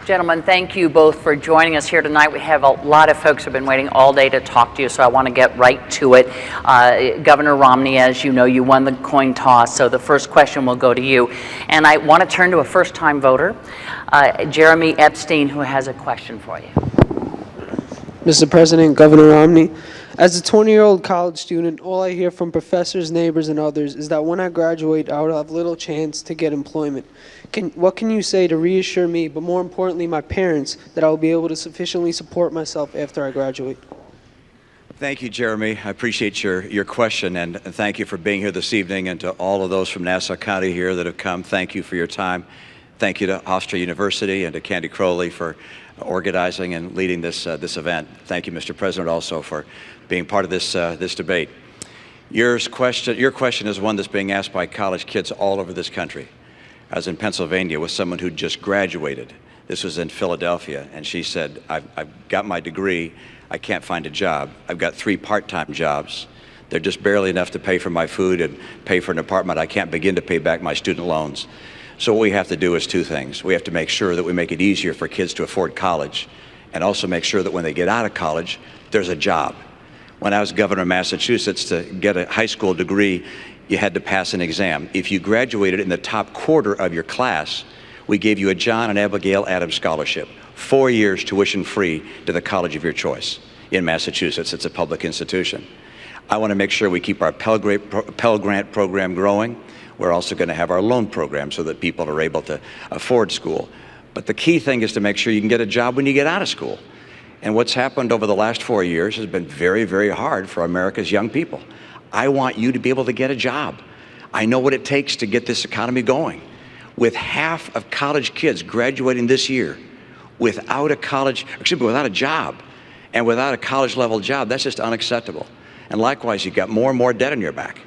Gentlemen, thank you both for joining us here tonight. We have a lot of folks who have been waiting all day to talk to you, so I want to get right to it. Governor Romney, as you know, you won the coin toss, so the first question will go to you. And I want to turn to a first-time voter, Jeremy Epstein, who has a question for you. Mr. President, Governor Romney, as a 20-year-old college student, all I hear from professors, neighbors, and others is that when I graduate, I will have little chance to get employment. What can you say to reassure me, but more importantly, my parents, that I will be able to sufficiently support myself after I graduate? Thank you, Jeremy. I appreciate your question, and thank you for being here this evening, and to all of those from Nassau County here that have come, thank you for your time. Thank you to Hofstra University and to Candy Crowley for organizing and leading this event. Thank you, Mr. President, also for being part of this debate. Your question is one that's being asked by college kids all over this country. I was in Pennsylvania with someone who just graduated. This was in Philadelphia, and she said, I've got my degree, I can't find a job. I've got 3 part-time jobs. They're just barely enough to pay for my food and pay for an apartment. I can't begin to pay back my student loans. So what we have to do is 2 things. We have to make sure that we make it easier for kids to afford college, and also make sure that when they get out of college, there's a job. When I was governor of Massachusetts, to get a high school degree, you had to pass an exam. If you graduated in the top quarter of your class, we gave you a John and Abigail Adams scholarship, 4 years tuition free to the college of your choice in Massachusetts. It's a public institution. I want to make sure we keep our Pell Grant program growing. We're also going to have our loan program so that people are able to afford school. But the key thing is to make sure you can get a job when you get out of school. And what's happened over the last 4 years has been very, very hard for America's young people. I want you to be able to get a job. I know what it takes to get this economy going. With half of college kids graduating this year without a job, and without a college-level job, that's just unacceptable. And likewise, you've got more and more debt on your back.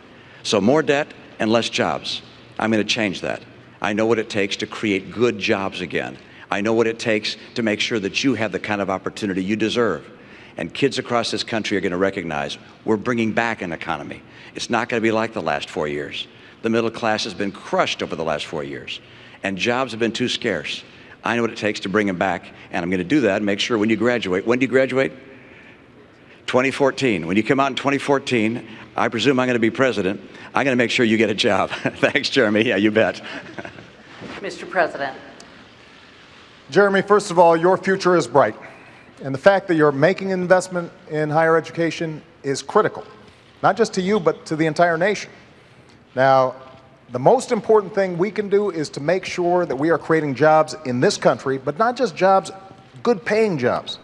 So more debt and less jobs. I'm going to change that. I know what it takes to create good jobs again. I know what it takes to make sure that you have the kind of opportunity you deserve. And kids across this country are going to recognize we're bringing back an economy. It's not going to be like the last 4 years. The middle class has been crushed over the last 4 years, and jobs have been too scarce. I know what it takes to bring them back, and I'm going to do that and make sure when you graduate. When do you graduate? 2014. When you come out in 2014, I presume I'm going to be president. I'm going to make sure you get a job. Thanks, Jeremy. Yeah, you bet. Mr. President. Jeremy, first of all, your future is bright. And the fact that you're making an investment in higher education is critical, not just to you, but to the entire nation. Now, the most important thing we can do is to make sure that we are creating jobs in this country, but not just jobs, good paying jobs,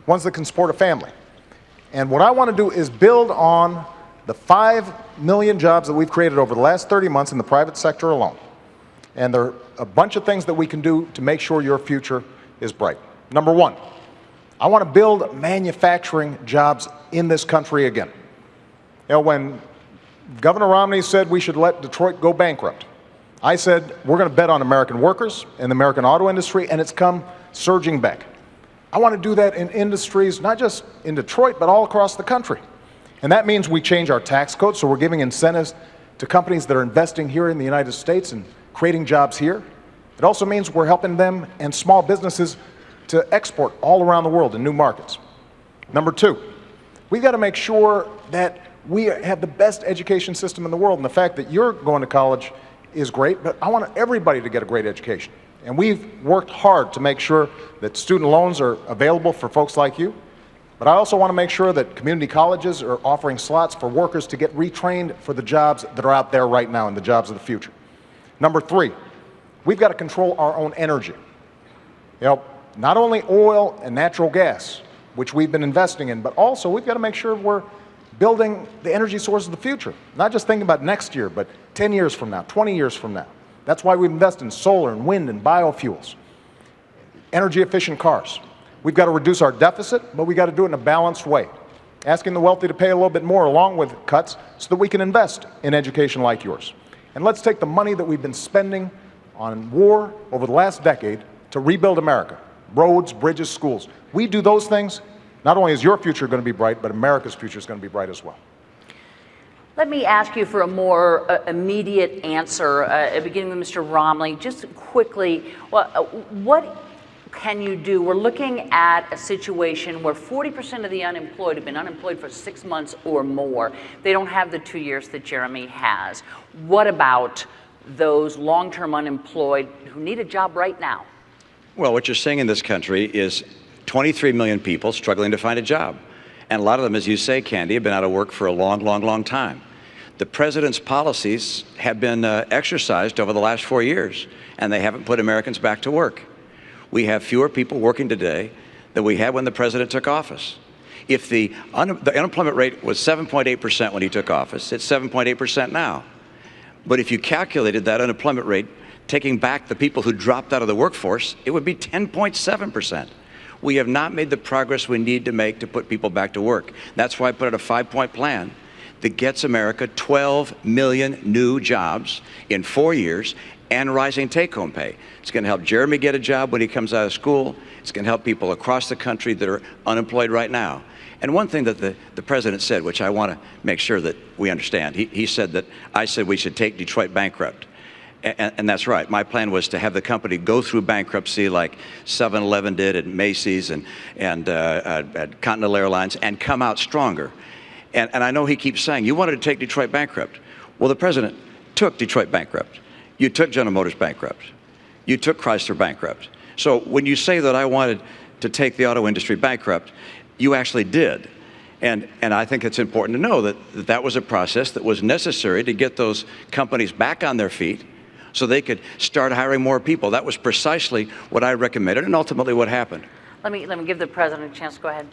ones that can support a family. And what I want to do is build on the 5 million jobs that we've created over the last 30 months in the private sector alone. And there are a bunch of things that we can do to make sure your future is bright. Number 1, I want to build manufacturing jobs in this country again. You know, when Governor Romney said we should let Detroit go bankrupt, I said we're going to bet on American workers and the American auto industry, and it's come surging back. I want to do that in industries, not just in Detroit, but all across the country. And that means we change our tax code, so we're giving incentives to companies that are investing here in the United States and creating jobs here. It also means we're helping them and small businesses to export all around the world in new markets. Number 2, we've got to make sure that we have the best education system in the world. And the fact that you're going to college is great, but I want everybody to get a great education. And we've worked hard to make sure that student loans are available for folks like you. But I also want to make sure that community colleges are offering slots for workers to get retrained for the jobs that are out there right now and the jobs of the future. Number 3, we've got to control our own energy. You know, not only oil and natural gas, which we've been investing in, but also we've got to make sure we're building the energy sources of the future. Not just thinking about next year, but 10 years from now, 20 years from now. That's why we invest in solar and wind and biofuels, energy efficient cars. We've got to reduce our deficit, but we've got to do it in a balanced way, asking the wealthy to pay a little bit more along with cuts so that we can invest in education like yours. And let's take the money that we've been spending on war over the last decade to rebuild America. Roads, bridges, schools. We do those things, not only is your future going to be bright, but America's future is going to be bright as well. Let me ask you for a more immediate answer, beginning with Mr. Romney. Just quickly, what can you do? We're looking at a situation where 40% of the unemployed have been unemployed for 6 months or more. They don't have the 2 years that Jeremy has. What about those long-term unemployed who need a job right now? Well, what you're seeing in this country is 23 million people struggling to find a job. And a lot of them, as you say, Candy, have been out of work for a long, long, long time. The president's policies have been exercised over the last 4 years, and they haven't put Americans back to work. We have fewer people working today than we had when the president took office. If the unemployment rate was 7.8% when he took office, it's 7.8% now. But if you calculated that unemployment rate, taking back the people who dropped out of the workforce, it would be 10.7%. We have not made the progress we need to make to put people back to work. That's why I put out a 5-point plan that gets America 12 million new jobs in 4 years and rising take-home pay. It's going to help Jeremy get a job when he comes out of school. It's going to help people across the country that are unemployed right now. And one thing that the president said, which I want to make sure that we understand, he said that I said we should take Detroit bankrupt. And that's right. My plan was to have the company go through bankruptcy like 7-Eleven did at Macy's and at Continental Airlines and come out stronger. And I know he keeps saying, you wanted to take Detroit bankrupt. Well, the president took Detroit bankrupt. You took General Motors bankrupt. You took Chrysler bankrupt. So when you say that I wanted to take the auto industry bankrupt, you actually did. And I think it's important to know that that was a process that was necessary to get those companies back on their feet so they could start hiring more people. That was precisely what I recommended and ultimately what happened. Let me give the president a chance. Go ahead.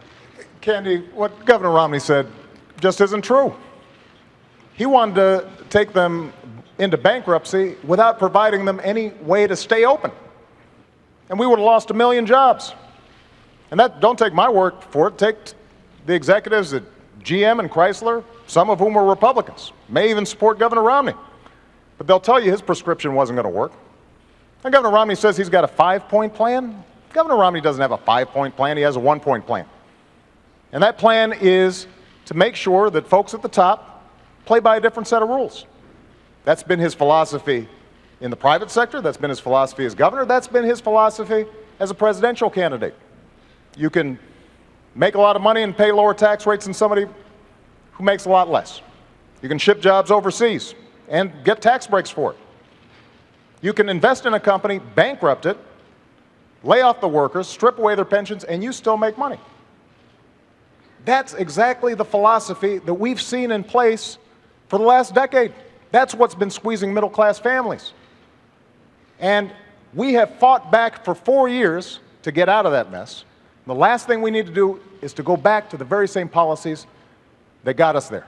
Candy, what Governor Romney said just isn't true. He wanted to take them into bankruptcy without providing them any way to stay open. And we would have lost 1 million jobs. And that, don't take my word for it, take the executives at GM and Chrysler, some of whom were Republicans, may even support Governor Romney. But they'll tell you his prescription wasn't going to work. And Governor Romney says he's got a 5-point plan. Governor Romney doesn't have a 5-point plan, he has a 1-point plan. And that plan is to make sure that folks at the top play by a different set of rules. That's been his philosophy in the private sector, that's been his philosophy as governor, that's been his philosophy as a presidential candidate. You can make a lot of money and pay lower tax rates than somebody who makes a lot less. You can ship jobs overseas and get tax breaks for it. You can invest in a company, bankrupt it, lay off the workers, strip away their pensions, and you still make money. That's exactly the philosophy that we've seen in place for the last decade. That's what's been squeezing middle-class families. And we have fought back for 4 years to get out of that mess. The last thing we need to do is to go back to the very same policies that got us there.